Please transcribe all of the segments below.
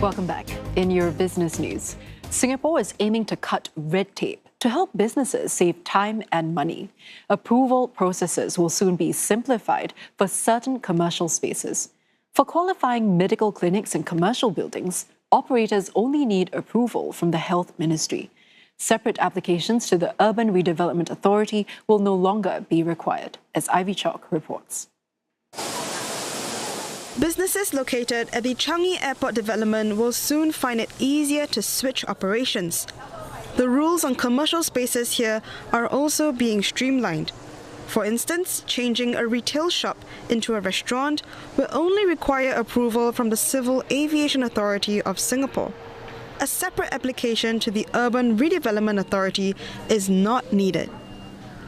Welcome back. In your business news, Singapore is aiming to cut red tape to help businesses save time and money. Approval processes will soon be simplified for certain commercial spaces. For qualifying medical clinics and commercial buildings, operators only need approval from the Health Ministry. Separate applications to the Urban Redevelopment Authority will no longer be required, as Chok reports. Businesses located at the Changi Airport development will soon find it easier to switch operations. The rules on commercial spaces here are also being streamlined. For instance, changing a retail shop into a restaurant will only require approval from the Civil Aviation Authority of Singapore. A separate application to the Urban Redevelopment Authority is not needed.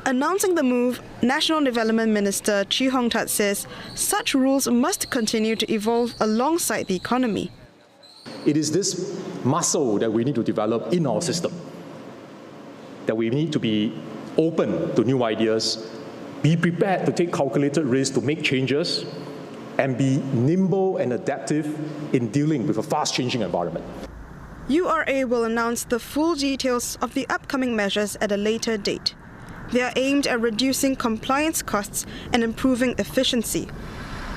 Announcing the move, National Development Minister Chee Hong Tat says such rules must continue to evolve alongside the economy. It is this muscle that we need to develop in our system, that we need to be open to new ideas, be prepared to take calculated risks to make changes, and be nimble and adaptive in dealing with a fast-changing environment. URA will announce the full details of the upcoming measures at a later date. They are aimed at reducing compliance costs and improving efficiency.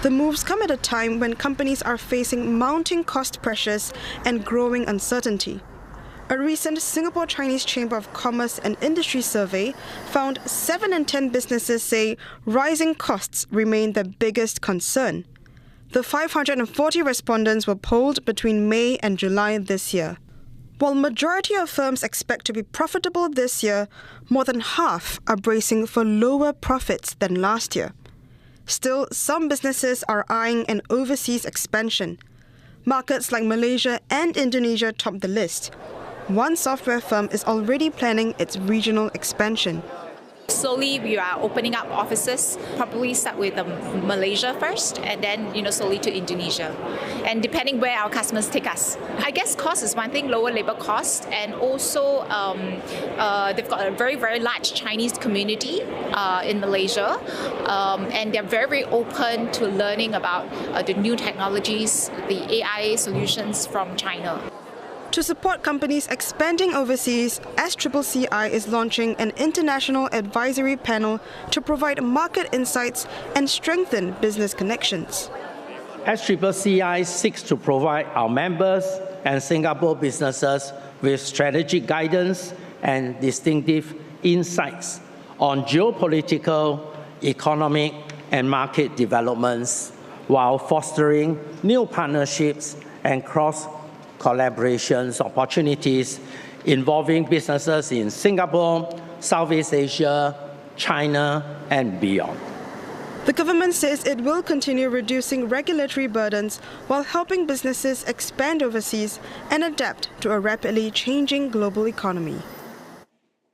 The moves come at a time when companies are facing mounting cost pressures and growing uncertainty. A recent Singapore Chinese Chamber of Commerce and Industry survey found 7 in 10 businesses say rising costs remain their biggest concern. The 540 respondents were polled between May and July this year. While majority of firms expect to be profitable this year, more than half are bracing for lower profits than last year. Still, some businesses are eyeing an overseas expansion. Markets like Malaysia and Indonesia top the list. One software firm is already planning its regional expansion. Slowly, we are opening up offices. Probably start with Malaysia first, and then slowly to Indonesia. And depending where our customers take us, I guess cost is one thing, lower labor cost, and also they've got a very, very large Chinese community in Malaysia, and they're very, very open to learning about the new technologies, the AI solutions from China. To support companies expanding overseas, SCCI is launching an international advisory panel to provide market insights and strengthen business connections. SCCI seeks to provide our members and Singapore businesses with strategic guidance and distinctive insights on geopolitical, economic, and market developments, while fostering new partnerships and collaborations opportunities involving businesses in Singapore, Southeast Asia, China, and beyond. The government says it will continue reducing regulatory burdens while helping businesses expand overseas and adapt to a rapidly changing global economy.